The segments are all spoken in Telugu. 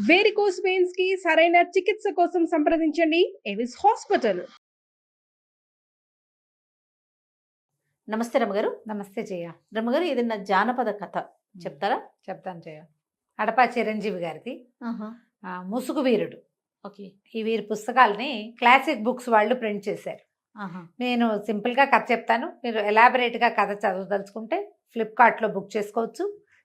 వేరికోస్ వెయిన్స్ కి సరైన చికిత్స కోసం సంప్రదించండి ఎవిస్ హాస్పిటల్. నమస్తే రమ్మగారు. నమస్తే జయ. రమ్మగారు, ఏదైనా జానపద కథ చెప్తారా? చెప్తాను జయ. అడపా చిరంజీవి గారిది ముసుగు వీరుడు. ఓకే. ఈ వీరి పుస్తకాలని క్లాసిక్ బుక్స్ వాళ్ళు ప్రింట్ చేశారు. నేను సింపుల్గా కథ చెప్తాను, మీరు ఎలాబరేట్గా కథ చదవదలుచుకుంటే ఫ్లిప్కార్ట్లో బుక్ చేసుకోవచ్చు.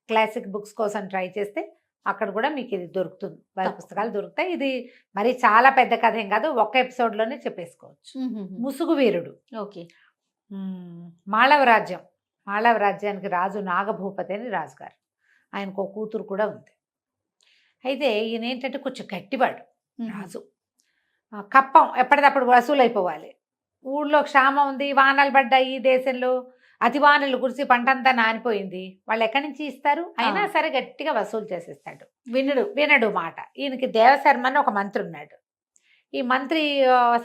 క్లాసిక్ బుక్స్ కోసం ట్రై చేస్తే అక్కడ కూడా మీకు ఇది దొరుకుతుంది, వారి పుస్తకాలు దొరుకుతాయి. ఇది మరి చాలా పెద్ద కథ ఏం కాదు, ఒక్క ఎపిసోడ్లోనే చెప్పేసుకోవచ్చు. ముసుగు వీరుడు. ఓకే. మాళవ రాజ్యానికి రాజు నాగభూపతి అని రాజుగారు. ఆయనకు ఒక కూతురు కూడా ఉంది. అయితే ఈయన ఏంటంటే కొంచెం గట్టివాడు రాజు. కప్పం ఎప్పటికప్పుడు వసూలు అయిపోవాలి. ఊళ్ళో క్షామం ఉంది, వానలు పడ్డాయి, దేశంలో అతి వానలు కురిసి పంటంతా నానిపోయింది. వాళ్ళు ఎక్కడి నుంచి ఇస్తారు? అయినా సరే గట్టిగా వసూలు చేసేస్తాడు. వినడు మాట. ఈయనకి దేవశర్మ అని ఒక మంత్రి ఉన్నాడు. ఈ మంత్రి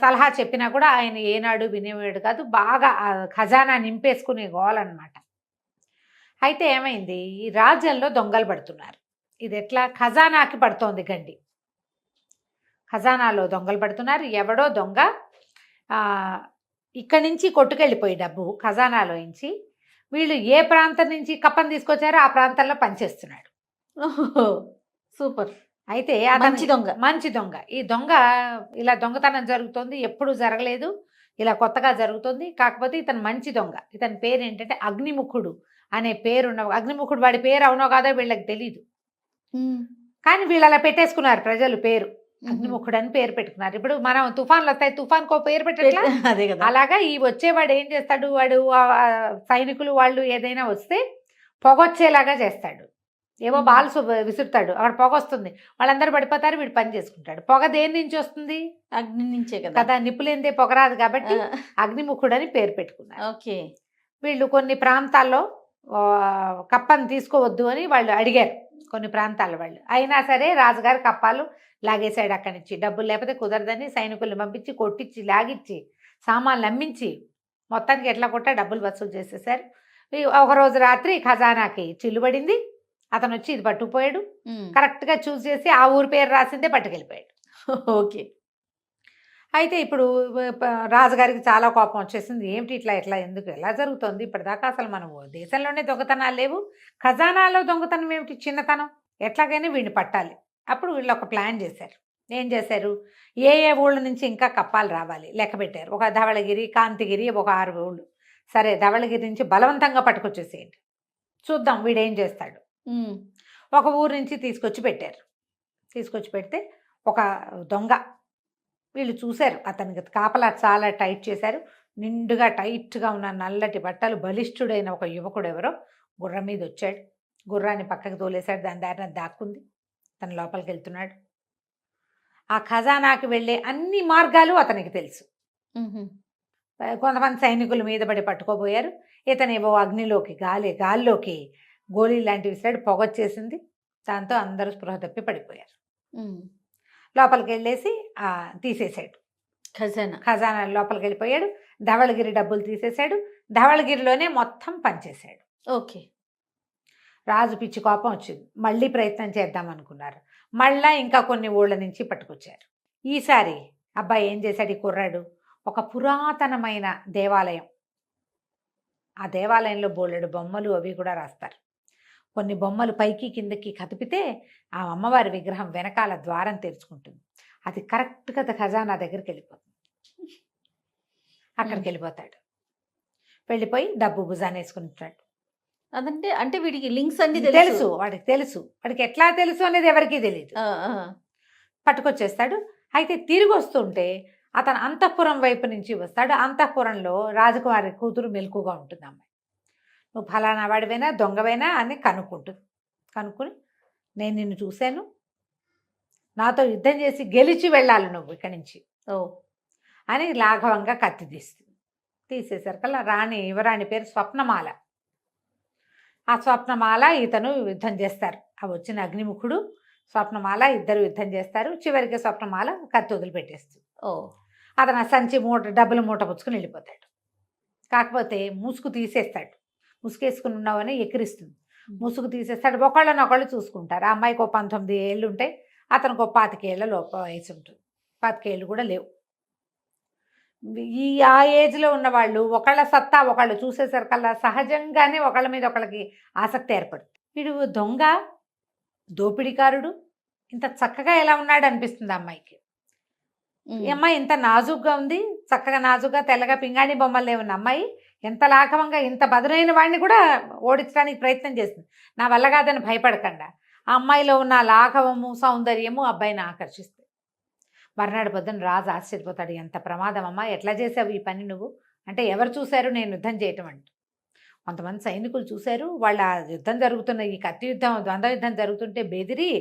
సలహా చెప్పినా కూడా ఆయన ఏనాడు వినేవాడు కాదు. బాగా ఖజానా నింపేసుకునే గోలన్నమాట. అయితే ఏమైంది, ఈ రాజ్యంలో దొంగలు పడుతున్నారు. ఇది ఎట్లా? ఖజానాకి పడుతోంది గండి. ఖజానాలో దొంగలు పడుతున్నారు. ఎవడో దొంగ ఇక్కడి నుంచి కొట్టుకెళ్ళిపోయి డబ్బు ఖజానాలో నుంచి వీళ్ళు ఏ ప్రాంతం నుంచి కప్పని తీసుకొచ్చారో ఆ ప్రాంతంలో పనిచేస్తున్నాడు. సూపర్. అయితే మంచి దొంగ. ఈ దొంగ ఇలా దొంగతనం జరుగుతుంది, ఎప్పుడు జరగలేదు, ఇలా కొత్తగా జరుగుతుంది. కాకపోతే ఇతను మంచి దొంగ. ఇతని పేరు ఏంటంటే అగ్నిముఖుడు అనే పేరున్న. అగ్నిముఖుడు వాడి పేరు అవునో కాదో వీళ్ళకి తెలీదు, కానీ వీళ్ళు అలా పెట్టేసుకున్నారు ప్రజలు పేరు. అగ్నిముఖుడు అని పేరు పెట్టుకున్నారు. ఇప్పుడు మనం తుఫాన్లు వస్తాయి, తుఫాన్కో పేరు పెట్టట్లా? అదే కదా. అలాగా ఈ వచ్చేవాడు ఏం చేస్తాడు, వాడు సైనికులు వాళ్ళు ఏదైనా వస్తే పొగొచ్చేలాగా చేస్తాడు. ఏవో బాల్స్ విసురుతాడు, అక్కడ పొగ వస్తుంది, వాళ్ళందరూ పడిపోతారు, వీడు పని చేసుకుంటాడు. పొగ దేని నుంచి వస్తుంది? అగ్ని నుంచే కదా. నిప్పులేందే పొగ రాదు కాబట్టి అగ్నిముఖుడు అని పేరు పెట్టుకున్నారు. ఓకే. వీళ్ళు కొన్ని ప్రాంతాల్లో కప్పని తీసుకోవద్దు అని వాళ్ళు అడిగారు, కొన్ని ప్రాంతాల వాళ్ళు. అయినా సరే రాజుగారి కప్పాలు లాగేశాడు అక్కడి నుంచి. డబ్బులు లేకపోతే కుదరదని సైనికుల్ని పంపించి కొట్టించి లాగిచ్చి సామాన్లు అమ్మించి మొత్తానికి ఎట్లా కొట్టా డబ్బులు వసూలు చేసేసారు. ఒకరోజు రాత్రి ఖజానాకి చిల్లుబడింది. అతను వచ్చి ఇది పట్టుకుపోయాడు. కరెక్ట్గా చూస్ చేసి ఆ ఊరి పేరు రాసిందే పట్టుకెళ్ళిపోయాడు. ఓకే. అయితే ఇప్పుడు రాజుగారికి చాలా కోపం వచ్చేసింది. ఏమిటి ఇట్లా ఎందుకు ఎలా జరుగుతుంది? ఇప్పటిదాకా అసలు మనం దేశంలోనే దొంగతనాలు లేవు, ఖజానాలో దొంగతనం ఏమిటి, చిన్నతనం, ఎట్లాగైనా వీడిని పట్టాలి. అప్పుడు వీళ్ళు ఒక ప్లాన్ చేశారు. ఏం చేశారు, ఏ ఊళ్ళ నుంచి ఇంకా కప్పాలు రావాలి లెక్క పెట్టారు. ఒక ధవళగిరి, కాంతిగిరి, ఒక 6 ఊళ్ళు. సరే, ధవళగిరి నుంచి బలవంతంగా పట్టుకొచ్చేసేయండి, చూద్దాం వీడేం చేస్తాడు. ఒక ఊరు నుంచి తీసుకొచ్చి పెట్టారు. తీసుకొచ్చి పెడితే ఒక దొంగ, వీళ్ళు చూశారు, అతనికి కాపలా చాలా టైట్ చేశారు. నిండుగా టైట్గా ఉన్న నల్లటి బట్టలు, బలిష్ఠుడైన ఒక యువకుడు ఎవరో గుర్రం మీద వచ్చాడు. గుర్రాన్ని పక్కకు తోలేశాడు, దాని దారిన దాక్కుంది. తన లోపలికి వెళ్తున్నాడు. ఆ ఖజానాకి వెళ్ళే అన్ని మార్గాలు అతనికి తెలుసు. కొంతమంది సైనికుల మీద పడి పట్టుకోబోయారు. ఇతనేవో అగ్నిలోకి గాల్లోకి గోళీ లాంటివి విసిరాడు, పొగొచ్చేసింది. దాంతో అందరూ స్పృహ తప్పి పడిపోయారు. లోపలికి వెళ్ళేసి తీసేశాడు ఖజానా. లోపలికి వెళ్ళిపోయాడు. ధవళగిరి డబ్బులు తీసేశాడు. ధవళగిరిలోనే మొత్తం పనిచేశాడు. ఓకే. రాజు పిచ్చి కోపం వచ్చింది. మళ్ళీ ప్రయత్నం చేద్దాం అనుకున్నారు. మళ్ళా ఇంకా కొన్ని ఊళ్ళ నుంచి పట్టుకొచ్చారు. ఈసారి అబ్బాయి ఏం చేశాడు, ఈ కుర్రాడు ఒక పురాతనమైన దేవాలయం, ఆ దేవాలయంలో బోలెడు బొమ్మలు అవి కూడా రాస్తారు. కొన్ని బొమ్మలు పైకి కిందకి కదిపితే ఆ అమ్మవారి విగ్రహం వెనకాల ద్వారం తెరుచుకుంటుంది. అది కరెక్ట్గా ఖజానా దగ్గరికి వెళ్ళిపోతుంది. అక్కడికి వెళ్ళిపోతాడు. వెళ్ళిపోయి డబ్బు భుజాన్ని వేసుకుంటాడు. అంటే వీడికి లింక్స్ అన్ని తెలుసు, వాడికి తెలుసు. వాడికి ఎట్లా తెలుసు అనేది ఎవరికీ తెలియదు. పట్టుకొచ్చేస్తాడు. అయితే తిరిగి వస్తుంటే అతను అంతఃపురం వైపు నుంచి వస్తాడు. అంతఃపురంలో రాజకుమారి కూతురు మెలకుగా ఉంటుంది. అమ్మాయి, నువ్వు ఫలానా వాడివైనా దొంగవైనా అని కనుక్కుని నేను నిన్ను చూశాను, నాతో యుద్ధం చేసి గెలిచి వెళ్ళాలి నువ్వు ఇక్కడి నుంచి అని లాఘవంగా కత్తి తీసేసరికల్లా యువరాణి పేరు స్వప్నమాల. ఆ స్వప్నమాల ఇతను యుద్ధం చేస్తారు. ఆ వచ్చిన అగ్నిముఖుడు స్వప్నమాల ఇద్దరు యుద్ధం చేస్తారు. చివరికి స్వప్నమాల కత్తి వదిలిపెట్టేస్తుంది. అతను సంచి డబ్బుల మూట పుచ్చుకుని వెళ్ళిపోతాడు. కాకపోతే ముసుగు తీసేస్తాడు. ముసుగేసుకుని ఉన్నావని ఎక్కిరిస్తుంది. ముసుగు తీసేస్తాడు. ఒకళ్ళనొకళ్ళు చూసుకుంటారు. ఆ అమ్మాయికి 19 ఏళ్ళు ఉంటాయి, అతనికి ఒక 25 ఏళ్ల లోప వయసు ఉంటుంది. 25 ఏళ్ళు కూడా లేవు. ఆ ఏజ్లో ఉన్న వాళ్ళు ఒకళ్ళ సత్తా ఒకళ్ళు చూసేసరికల్లా సహజంగానే ఒకళ్ళ మీద ఒకళ్ళకి ఆసక్తి ఏర్పడుతుంది. వీడు దొంగ, దోపిడీకారుడు, ఇంత చక్కగా ఎలా ఉన్నాడు అనిపిస్తుంది ఆ అమ్మాయికి. ఈ అమ్మాయి ఇంత నాజుగ్గా ఉంది, చక్కగా నాజుగ్గా తెల్లగా పింగాణి బొమ్మలే ఉన్న అమ్మాయి ఎంత లాఘవంగా ఇంత బదులైన వాడిని కూడా ఓడించడానికి ప్రయత్నం చేస్తుంది. నా వల్ల కాదని భయపడకుండా ఆ అమ్మాయిలో ఉన్న లాఘవము సౌందర్యము అబ్బాయిని ఆకర్షిస్తుంది. మర్నాడు పొద్దున రాజు ఆశ్చర్యపోతాడు. ఎంత ప్రమాదం అమ్మా, ఎట్లా చేసావు ఈ పని నువ్వు అంటే, ఎవరు చూశారు నేను యుద్ధం చేయటం అంటూ. కొంతమంది సైనికులు చూశారు. వాళ్ళ యుద్ధం జరుగుతున్న ఈ కత్తి యుద్ధం ద్వంద్వ యుద్ధం జరుగుతుంటే బెదిరి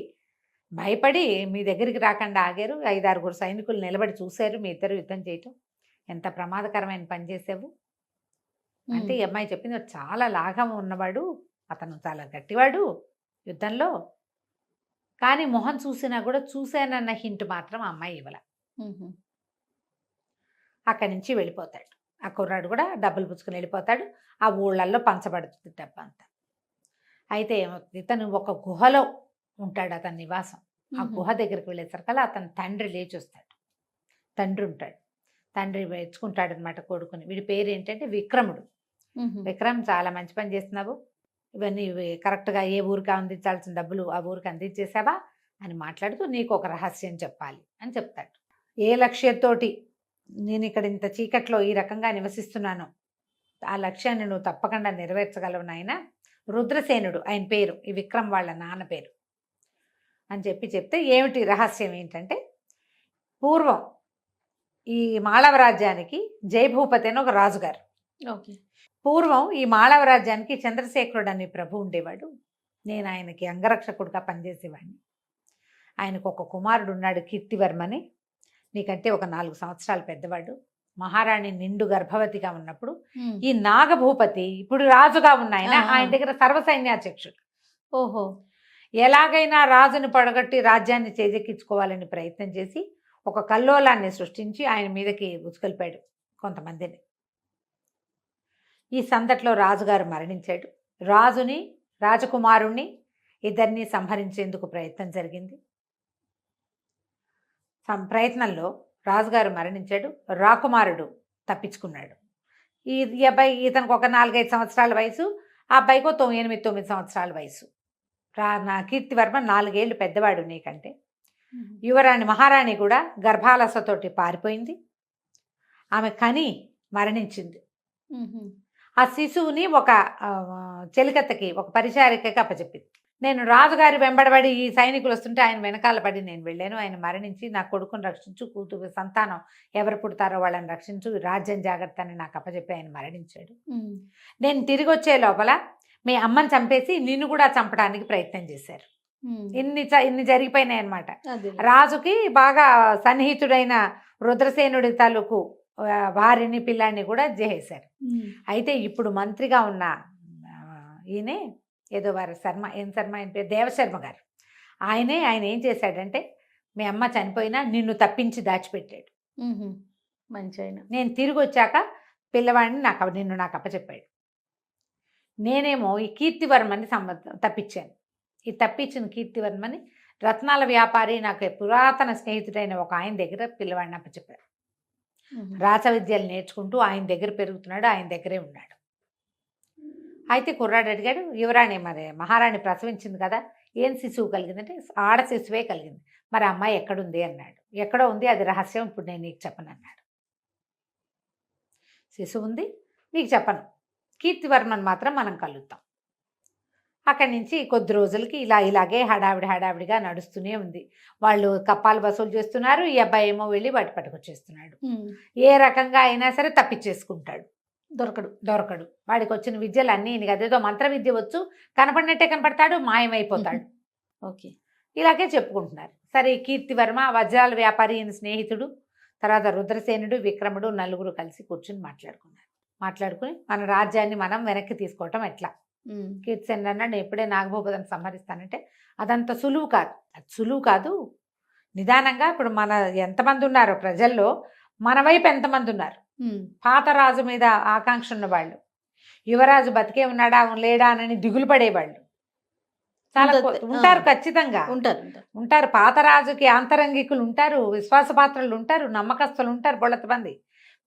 భయపడి మీ దగ్గరికి రాకుండా ఆగారు. 5-6 సైనికులు నిలబడి చూశారు మీ ఇద్దరు యుద్ధం చేయటం. ఎంత ప్రమాదకరమైన పని చేసావు అంటే ఈ అమ్మాయి చెప్పింది, చాలా లాఘం ఉన్నవాడు అతను, చాలా గట్టివాడు యుద్ధంలో, కానీ మొహం చూసినా కూడా చూశానన్న హింట్ మాత్రం ఆ అమ్మాయి ఇవ్వల. అక్కడి నుంచి వెళ్ళిపోతాడు. ఆ కుర్రాడు కూడా డబ్బులు పుచ్చుకుని వెళ్ళిపోతాడు. ఆ ఊళ్ళల్లో పంచబడుతుంది డబ్బు అంతా. అయితే ఏమవుతుంది, ఇతను ఒక గుహలో ఉంటాడు అతని నివాసం. ఆ గుహ దగ్గరికి వెళ్ళేసరికల్లా అతని తండ్రి లేచి వస్తాడు. తండ్రి ఉంటాడు. తండ్రి మెచ్చుకుంటాడు అనమాట కొడుకుని. వీడి పేరు ఏంటంటే విక్రముడు. విక్రమ్, చాలా మంచి పని చేస్తున్నావు, ఇవన్నీ కరెక్ట్గా ఏ ఊరికి అందించాల్సిన డబ్బులు ఆ ఊరికి అందించేసావా అని మాట్లాడుతూ నీకు ఒక రహస్యం చెప్పాలి అని చెప్తాడు. ఏ లక్ష్యంతోటి నేను ఇక్కడ ఇంత చీకట్లో ఈ రకంగా నివసిస్తున్నానో ఆ లక్ష్యాన్ని నువ్వు తప్పకుండా నెరవేర్చగలవు నాయన. రుద్రసేనుడు ఆయన పేరు, ఈ విక్రమ్ వాళ్ళ నాన్న పేరు అని చెప్తే ఏమిటి రహస్యం ఏంటంటే, పూర్వం ఈ మాళవ రాజ్యానికి జయభూపతి అని ఒక రాజుగారు. ఓకే. పూర్వం ఈ మాళవ రాజ్యానికి చంద్రశేఖరుడు అనే ప్రభు ఉండేవాడు. నేను ఆయనకి అంగరక్షకుడిగా పనిచేసేవాడిని. ఆయనకు ఒక కుమారుడు ఉన్నాడు కీర్తివర్మని. నీకంటే ఒక 4 సంవత్సరాలు పెద్దవాడు. మహారాణి నిండు గర్భవతిగా ఉన్నప్పుడు ఈ నాగభూపతి ఇప్పుడు రాజుగా ఉన్న ఆయన దగ్గర సర్వసైన్యాధ్యక్షుడు. ఓహో. ఎలాగైనా రాజుని పడగొట్టి రాజ్యాన్ని చేజెక్కించుకోవాలని ప్రయత్నం చేసి ఒక కల్లోలాన్ని సృష్టించి ఆయన మీదకి ఉసుకొల్పాడు కొంతమందిని. ఈ సందట్లో రాజుగారు మరణించాడు. రాజుని రాజకుమారుణ్ణి ఇద్దరిని సంహరించేందుకు ప్రయత్నం జరిగింది. ప్రయత్నంలో రాజుగారు మరణించాడు. రాకుమారుడు తప్పించుకున్నాడు. ఈ అబ్బాయి, ఇతనికి ఒక 4-5 సంవత్సరాల వయసు, ఆ అబ్బాయికి 8-9 సంవత్సరాల వయసు. నా కీర్తివర్మ 4 ఏళ్ళు పెద్దవాడు నీకంటే. యువరాణి మహారాణి కూడా గర్భాలసతోటి పారిపోయింది. ఆమె కని మరణించింది. ఆ శిశువుని ఒక చెలికత్తకి, ఒక పరిచారికకి అప్పచెప్పింది. నేను రాజుగారి వెంబడబడి ఈ సైనికులు వస్తుంటే ఆయన వెనకాల పడి నేను వెళ్ళాను. ఆయన మరణించి నా కొడుకుని రక్షించు, కూతురు సంతానం ఎవరు పుడతారో వాళ్ళని రక్షించు, రాజ్యం జాగ్రత్త అని నాకు అప్పచెప్పి ఆయన మరణించాడు. నేను తిరిగి వచ్చే లోపల మీ అమ్మని చంపేసి నిన్ను కూడా చంపడానికి ప్రయత్నం చేశారు. ఇన్ని జరిగిపోయినాయి అన్నమాట. రాజుకి బాగా సన్నిహితుడైన రుద్రసేనుడి తాలూకు భార్యని పిల్లాన్ని కూడా చేసేశారు. అయితే ఇప్పుడు మంత్రిగా ఉన్న ఈయనే ఏదో వారి శర్మ, ఏం శర్మ ఆయన పేరు, దేవశర్మ గారు. ఆయన ఏం చేశాడంటే, మీ అమ్మ చనిపోయినా నిన్ను తప్పించి దాచిపెట్టాడు. మంచి ఆయన. నేను తిరిగి వచ్చాక పిల్లవాడిని నిన్ను నాకు అప్పచెప్పాడు. నేనేమో ఈ కీర్తివర్మని తప్పించాను. ఈ తప్పించిన కీర్తివర్మని రత్నాల వ్యాపారి, నాకు పురాతన స్నేహితుడైన ఒక ఆయన దగ్గర పిల్లవాడిని అప్పచెప్పారు. రాచ విద్యలు నేర్చుకుంటూ ఆయన దగ్గర పెరుగుతున్నాడు, ఆయన దగ్గరే ఉన్నాడు. అయితే కుర్రాడు అడిగాడు, యువరాణి మరి మహారాణి ప్రసవించింది కదా, ఏం శిశువు కలిగిందంటే ఆడ శిశువే కలిగింది. మరి అమ్మాయి ఎక్కడుంది అన్నాడు. ఎక్కడో ఉంది, అది రహస్యం, ఇప్పుడు నేను నీకు చెప్పను అన్నాడు. శిశువు ఉంది, నీకు చెప్పను, కీర్తివర్మని మాత్రం మనం కలుద్దాం. అక్కడి నుంచి కొద్ది రోజులకి ఇలాగే హడావిడిగా నడుస్తూనే ఉంది. వాళ్ళు కప్పాలు వసూలు చేస్తున్నారు, ఈ అబ్బాయి ఏమో వెళ్ళి వాటి పట్టుకొచ్చేస్తున్నాడు. ఏ రకంగా అయినా సరే తప్పించేసుకుంటాడు. దొరకడు. వాడికి వచ్చిన విద్యలు అన్నీ అదేదో మంత్ర విద్య వచ్చు, కనపడినట్టే కనపడతాడు, మాయమైపోతాడు. ఓకే. ఇలాగే చెప్పుకుంటున్నారు. సరే, కీర్తివర్మ, వజ్రాల వ్యాపారి ఈయన స్నేహితుడు, తర్వాత రుద్రసేనుడు, విక్రముడు నలుగురు కలిసి కూర్చుని మాట్లాడుకుని మన రాజ్యాన్ని మనం వెనక్కి తీసుకోవటం ఎట్లా. కీర్తిసేనుడు అన్నాడు, నేను ఎప్పుడే నాగభూపతిని సంహరిస్తానంటే అదంత సులువు కాదు. నిదానంగా ఇప్పుడు మన ఎంతమంది ఉన్నారో ప్రజల్లో, మన వైపు ఎంతమంది ఉన్నారు. పాత రాజు మీద ఆకాంక్ష ఉన్నవాళ్ళు, యువరాజు బతికే ఉన్నాడా లేడా అని దిగులు పడేవాళ్ళు చాలా ఉంటుంది. ఉంటారు ఖచ్చితంగా. ఉంటారు. ఉంటారు. పాత రాజుకి ఆంతరంగికులు ఉంటారు, విశ్వాసపాత్రులు ఉంటారు, నమ్మకస్తులు ఉంటారు బొళ్ళత మంది.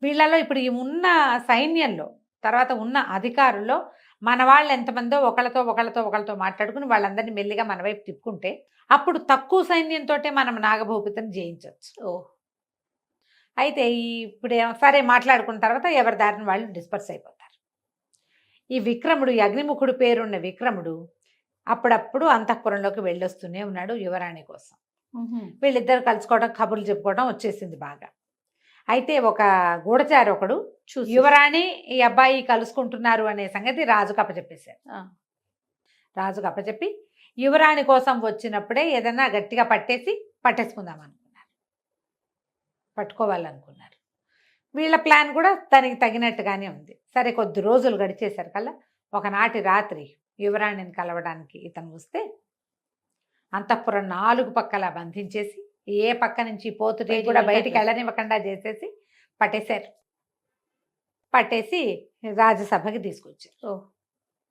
వీళ్ళలో ఇప్పుడు ఈ ఉన్న సైన్యంలో, తర్వాత ఉన్న అధికారుల్లో మన వాళ్ళు ఎంతమందో ఒకళ్ళతో మాట్లాడుకుని వాళ్ళందరినీ మెల్లిగా మన వైపు తిప్పుకుంటే అప్పుడు తక్కువ సైన్యంతో మనం నాగభూపతిని జయించవచ్చు. ఓ అయితే ఇప్పుడు సరే మాట్లాడుకున్న తర్వాత ఎవరి దారిని వాళ్ళు డిస్పర్స్ అయిపోతారు. ఈ విక్రముడు, ఈ అగ్నిముఖుడు పేరున్న విక్రముడు అప్పుడప్పుడు అంతఃపురంలోకి వెళ్ళొస్తూనే ఉన్నాడు యువరాణి కోసం. వీళ్ళిద్దరు కలుసుకోవడం, కబుర్లు చెప్పుకోవడం వచ్చేసింది బాగా. అయితే ఒక గూఢచారి ఒకడు చూసి యువరాణి ఈ అబ్బాయి కలుసుకుంటున్నారు అనే సంగతి రాజుకు అప్పచెప్పేశారు. రాజుకు అప్పచెప్పి యువరాణి కోసం వచ్చినప్పుడే ఏదైనా గట్టిగా పట్టేసుకుందాం అనుకున్నారు, పట్టుకోవాలనుకున్నారు. వీళ్ళ ప్లాన్ కూడా దానికి తగినట్టుగానే ఉంది. సరే కొద్ది రోజులు గడిచేశారు కల్లా ఒకనాటి రాత్రి యువరాణిని కలవడానికి ఇతను వస్తే అంతఃపురం 4 పక్కల బంధించేసి ఏ పక్క నుంచి పోతుటే కూడా బయటికి వెళ్ళనివ్వకుండా చేసేసి పట్టేశారు. పట్టేసి రాజ్యసభకి తీసుకొచ్చారు.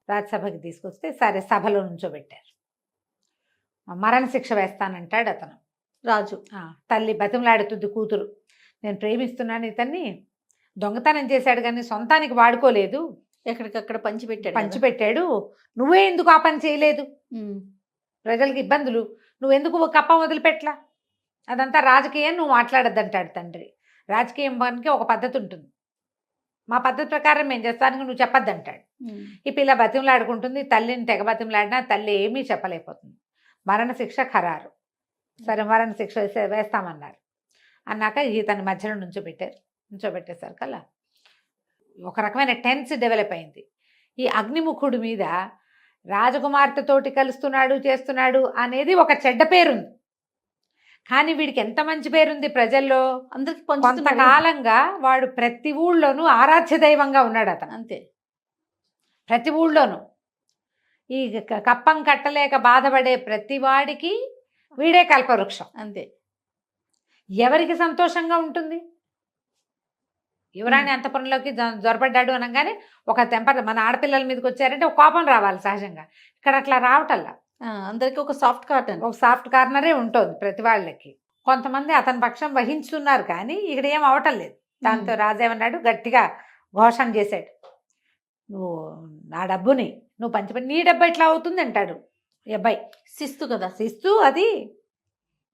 రాజ్యసభకి తీసుకొస్తే సరే సభలో నుంచోబెట్టారు. మరణశిక్ష వేస్తానంటాడు అతను రాజు. తల్లి బతిమలాడుతుంది కూతురు, నేను ప్రేమిస్తున్నాను ఇతన్ని, దొంగతనం చేశాడు కానీ సొంతానికి వాడుకోలేదు, ఎక్కడికక్కడ పంచిపెట్టాడు, నువ్వే ఎందుకు ఆ పని చేయలేదు, ప్రజలకు ఇబ్బందులు, నువ్వెందుకు కప్ప వదిలిపెట్లా, అదంతా రాజకీయం, నువ్వు మాట్లాడద్దంటాడు తండ్రి. రాజకీయం పనికి ఒక పద్ధతి ఉంటుంది, మా పద్ధతి ప్రకారం మేము చేస్తానికి నువ్వు చెప్పొద్దంటాడు. ఈ పిల్ల బతిమలాడుకుంటుంది, తల్లిని తెగ బతిమలాడినా తల్లి ఏమీ చెప్పలేకపోతుంది. మరణశిక్ష ఖరారు. సరే మరణశిక్ష వేస్తామన్నారు. అన్నాక ఇతని మధ్యలో నుంచోబెట్టేసరికల్లా ఒక రకమైన టెన్స్ డెవలప్ అయింది. ఈ అగ్నిముఖుడి మీద రాజకుమార్తెతోటి కలుస్తున్నాడు, చేస్తున్నాడు అనేది ఒక చెడ్డ పేరుంది. కానీ వీడికి ఎంత మంచి పేరుంది ప్రజల్లో. అందరికి కొంతకాలంగా వాడు ప్రతి ఊళ్ళోనూ ఆరాధ్య దైవంగా ఉన్నాడు అతను. అంతే, ప్రతి ఊళ్ళోనూ ఈ కప్పం కట్టలేక బాధపడే ప్రతి వాడికి వీడే కల్పవృక్షం. అంతే. ఎవరికి సంతోషంగా ఉంటుంది? యువరాణి అంతఃపురంలోకి జొరబడ్డాడు అనగానే ఒక టెంపర్, మన ఆడపిల్లల మీదకి వచ్చారంటే ఒక కోపం రావాలి సహజంగా. ఇక్కడ అట్లా రావటల్లా. అందరికి ఒక సాఫ్ట్ కార్నర్, ఒక సాఫ్ట్ కార్నరే ఉంటుంది ప్రతి వాళ్ళకి. కొంతమంది అతని పక్షం వహించుతున్నారు కానీ ఇక్కడ ఏం అవటం లేదు. దాంతో రాజేమన్నాడు, గట్టిగా ఘోషణ చేశాడు, నువ్వు నా డబ్బుని నువ్వు పంచిపెట్టి, నీ డబ్బు ఎట్లా అవుతుంది అంటాడు ఈ అబ్బాయి. శిస్తు కదా, శిస్తు అది.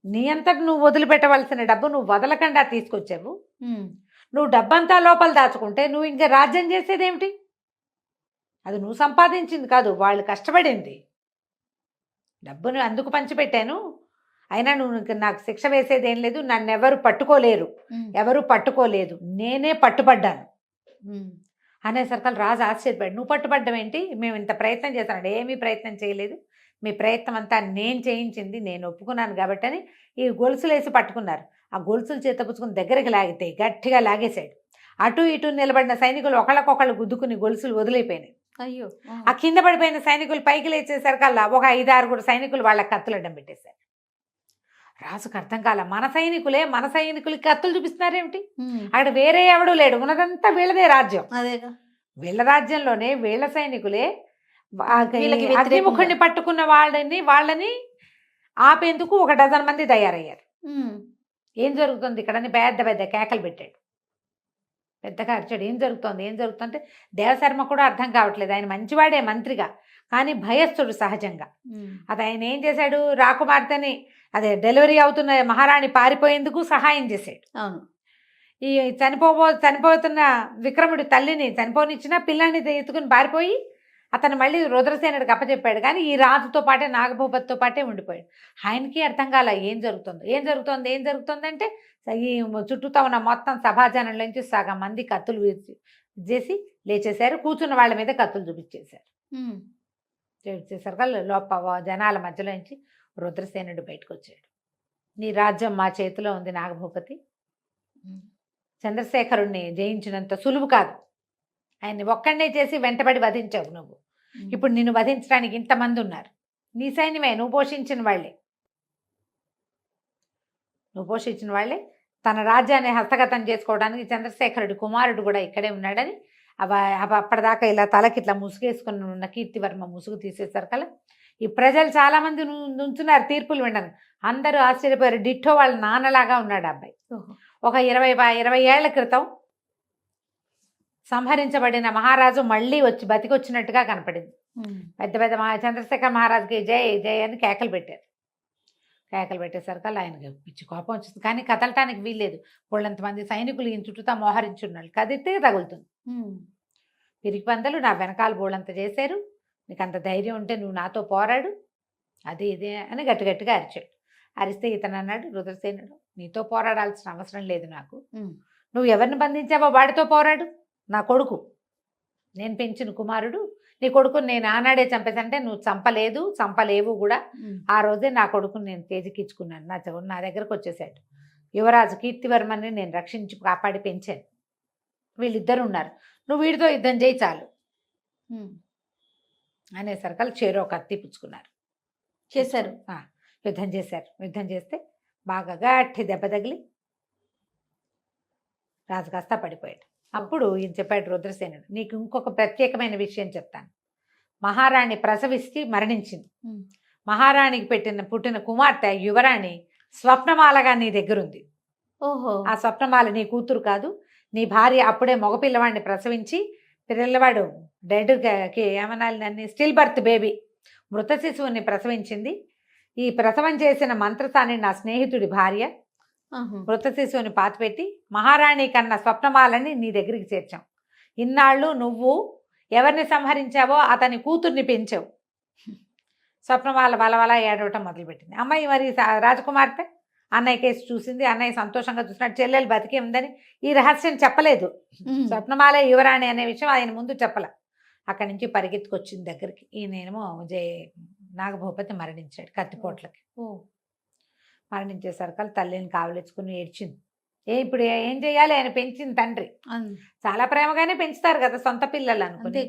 నీ అంతటి నువ్వు వదిలిపెట్టవలసిన డబ్బు నువ్వు వదలకుండా తీసుకొచ్చావు. నువ్వు డబ్బంతా లోపల దాచుకుంటే నువ్వు ఇంకా రాజ్యం చేసేదేమిటి? అది నువ్వు సంపాదించింది కాదు, వాళ్ళు కష్టపడింది. డబ్బును అందుకు పంచిపెట్టాను, అయినా నువ్వు నాకు శిక్ష వేసేదేం లేదు, నన్ను ఎవరు పట్టుకోలేదు, నేనే పట్టుబడ్డాను అనేసరికి రాజు ఆశ్చర్యపడ్డాడు. నువ్వు పట్టుబడ్డం ఏంటి? మేము ఇంత ప్రయత్నం చేస్తాను, ఏమీ ప్రయత్నం చేయలేదు, మీ ప్రయత్నం అంతా నేను చేయించింది, నేను ఒప్పుకున్నాను కాబట్టి అని ఈ గొలుసులు వేసి పట్టుకున్నారు. ఆ గొలుసులు చేతపుచ్చుకుని దగ్గరికి లాగితే గట్టిగా లాగేశాడు. అటు ఇటు నిలబడిన సైనికులు ఒకళ్ళకొకళ్ళు గుద్దుకుని గొలుసులు వదిలిపోయినాయి. అయ్యో, ఆ కింద పడిపోయిన సైనికులు పైకి లేచేసరికల్లా ఒక 5-6 సైనికులు వాళ్ళ కత్తులు అడ్డం పెట్టేశారు. రాజుకు అర్థం కాల, మన సైనికులకి కత్తులు చూపిస్తున్నారేమిటి? అక్కడ వేరే ఎవడూ లేడు, ఉన్నదంతా వీళ్ళదే రాజ్యం. అదేగా, వీళ్ళ రాజ్యంలోనే వీళ్ళ సైనికులే అగ్నిముఖుడిని పట్టుకున్న వాళ్ళని ఆపేందుకు ఒక 12 మంది తయారయ్యారు. ఏం జరుగుతుంది ఇక్కడ అని పెద్ద కేకలు పెట్టాడు, పెద్దగా అరిచాడు. ఏం జరుగుతుందంటే దేవశర్మ కూడా అర్థం కావట్లేదు. ఆయన మంచివాడే మంత్రిగా, కానీ భయస్థుడు సహజంగా. అది ఆయన ఏం చేశాడు, రాకుమార్తెని డెలివరీ అవుతున్న మహారాణి పారిపోయేందుకు సహాయం చేశాడు. అవును. ఈ చనిపోతున్న విక్రముడి తల్లిని చనిపోనిచ్చిన పిల్లాన్ని ఎత్తుకుని పారిపోయి అతను మళ్ళీ రుద్రసేనుడికి అప్పచెప్పాడు. కానీ ఈ రాజుతో పాటే నాగభూపతితో పాటే ఉండిపోయాడు. ఆయనకి అర్థం కాల ఏం జరుగుతుంది అంటే ఈ చుట్టూతో ఉన్న మొత్తం సభాజనంలోంచి సగం మంది కత్తులు చేసి లేచేశారు. కూర్చున్న వాళ్ళ మీద కత్తులు చూపించేశారు. జనాల మధ్యలోంచి రుద్రసేనుడు బయటకు వచ్చాడు. నీ రాజ్యం మా చేతిలో ఉంది నాగభూపతి, చంద్రశేఖరుణ్ణి జయించినంత సులువు కాదు, ఆయన్ని ఒక్కడనే చేసి వెంటబడి వధించావు నువ్వు. ఇప్పుడు నిన్ను వధించడానికి ఇంతమంది ఉన్నారు, నీ సైన్యమే, నువ్వు పోషించిన వాళ్ళే. తన రాజ్యాన్ని హస్తగతం చేసుకోవడానికి చంద్రశేఖరుడి కుమారుడు కూడా ఇక్కడే ఉన్నాడని అప్పటిదాకా ఇలా తలకి ఇట్లా ముసుగేసుకుని ఉన్న కీర్తివర్మ ముసుగు తీసేసరికల్లా ఈ ప్రజలు చాలా మంది నుంచున్నారు తీర్పులు వినడం. అందరూ ఆశ్చర్యపోయారు. డిట్టో వాళ్ళ నాన్నలాగా ఉన్నాడు ఆ అబ్బాయి. ఓహో. ఒక 20 ఏళ్ల క్రితం సంహరించబడిన మహారాజు మళ్ళీ వచ్చి బతికొచ్చినట్టుగా కనపడింది. పెద్ద పెద్ద చంద్రశేఖర్ మహారాజుకి జై జై అని కేకలు పెట్టారు. కేకలు పెట్టేసరికి ఆయనకి పిచ్చి కోపం వచ్చింది. కానీ కదలటానికి వీల్లేదు. వాళ్ళంతమంది సైనికులు ఈయన చుట్టూతా మోహరించున్నాళ్ళు. కదిలితే తగులుతుంది. పిరికి పందలు నా వెనకాల బోళ్ళంత చేశారు, నీకు అంత ధైర్యం ఉంటే నువ్వు నాతో పోరాడు, అది ఇదే అని గట్టిగా అరిచాడు. అరిస్తే ఇతను అన్నాడు, రుద్రసేనుడు, నీతో పోరాడాల్సిన అవసరం లేదు నాకు. నువ్వు ఎవరిని బంధించావో వాడితో పోరాడు. నా కొడుకు, నేను పెంచిన కుమారుడు, నీ కొడుకుని నేను ఆనాడే చంపేసంటే నువ్వు చంపలేవు కూడా. ఆ రోజే నా కొడుకుని నేను తేజికిచ్చుకున్నాను. నా దగ్గరకు వచ్చేసాడు. యువరాజు కీర్తివర్మని నేను రక్షించి కాపాడి పెంచాను. వీళ్ళిద్దరు ఉన్నారు, నువ్వు వీడితో యుద్ధం చేయి చాలు అనేసరికలు చేరో కత్తి పుచ్చుకున్నారు. చేశారు. యుద్ధం చేశారు. యుద్ధం చేస్తే బాగా గట్టి దెబ్బ తగిలి రాజు కాస్త పడిపోయాడు. అప్పుడు ఈయన చెప్పాడు రుద్రసేనుడు, నీకు ఇంకొక ప్రత్యేకమైన విషయం చెప్తాను. మహారాణి ప్రసవిస్తే మరణించింది. మహారాణికి పుట్టిన కుమార్తె యువరాణి స్వప్నమాలగా నీ దగ్గరుంది. ఓహో. ఆ స్వప్నమాల నీ కూతురు కాదు, నీ భార్య. అప్పుడే మగపిల్లవాడిని ప్రసవించి, పిల్లవాడు డెడ్కి ఏమనాలి నన్ను, స్టిల్ బర్త్ బేబీ, మృత శిశువుని ప్రసవించింది. ఈ ప్రసవం చేసిన మంత్రసాని నా స్నేహితుడి భార్య. మృత శిశువుని పాతిపెట్టి మహారాణి కన్నా స్వప్నమాలని నీ దగ్గరికి చేర్చాం. ఇన్నాళ్ళు నువ్వు ఎవరిని సంహరించావో అతని కూతుర్ని పెంచావు. స్వప్నమాల వలవల ఏడవటం మొదలుపెట్టింది. అమ్మాయి మరి రాజకుమార్తె అన్నయ్య కేసు చూసింది. అన్నయ్య సంతోషంగా చూసినట్టు చెల్లెలు బతికే ఉందని ఈ రహస్యం చెప్పలేదు. స్వప్నమాలే యువరాణి అనే విషయం ఆయన ముందు చెప్పలే. అక్కడి నుంచి పరిగెత్తుకొచ్చింది దగ్గరికి. ఈయనేమో నాగభూపతి మరణించాడు కత్తిపోట్లకి. మరణించేసరికి తల్లిని కావలించుకుని ఏడ్చింది. ఇప్పుడు ఏం చేయాలి, ఆయన పెంచిన తండ్రి చాలా ప్రేమగానే పెంచుతారు కదా సొంత పిల్లలు అనుకుని.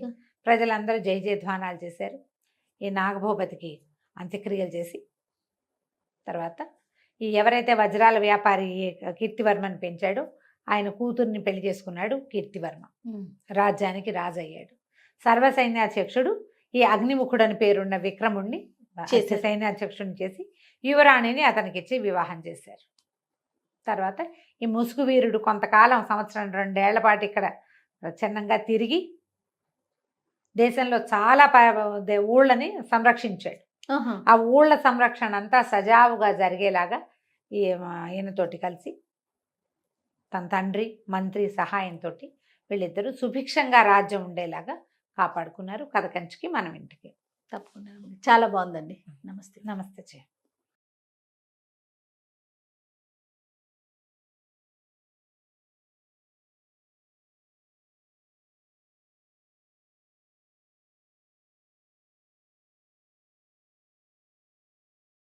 ప్రజలందరూ జయ జయధ్వానాలు చేశారు. ఈ నాగభూపతికి అంత్యక్రియలు చేసి తర్వాత ఈ ఎవరైతే వజ్రాల వ్యాపారి కీర్తివర్మని పెంచాడో ఆయన కూతుర్ని పెళ్లి చేసుకున్నాడు కీర్తివర్మ. రాజ్యానికి రాజు అయ్యాడు. సర్వసైన్యాధ్యక్షుడు ఈ అగ్నిముఖుడు అని పేరున్న విక్రముణ్ణి సైన్యాధ్యక్షుడిని చేసి యువరాణిని అతనికి ఇచ్చి వివాహం చేశారు. తర్వాత ఈ ముసుగు వీరుడు కొంతకాలం 1-2 ఏళ్ల పాటు ఇక్కడ చిన్నంగా తిరిగి దేశంలో చాలా ఊళ్ళని సంరక్షించాడు. ఆ ఊళ్ళ సంరక్షణ అంతా సజావుగా జరిగేలాగా ఈయనతోటి కలిసి తన తండ్రి మంత్రి సహాయంతో వీళ్ళిద్దరూ సుభిక్షంగా రాజ్యం ఉండేలాగా కాపాడుకున్నారు. కథ కంచికి మనం ఇంటికి. తప్పకుండా. చాలా బాగుందండి. నమస్తే. నమస్తే.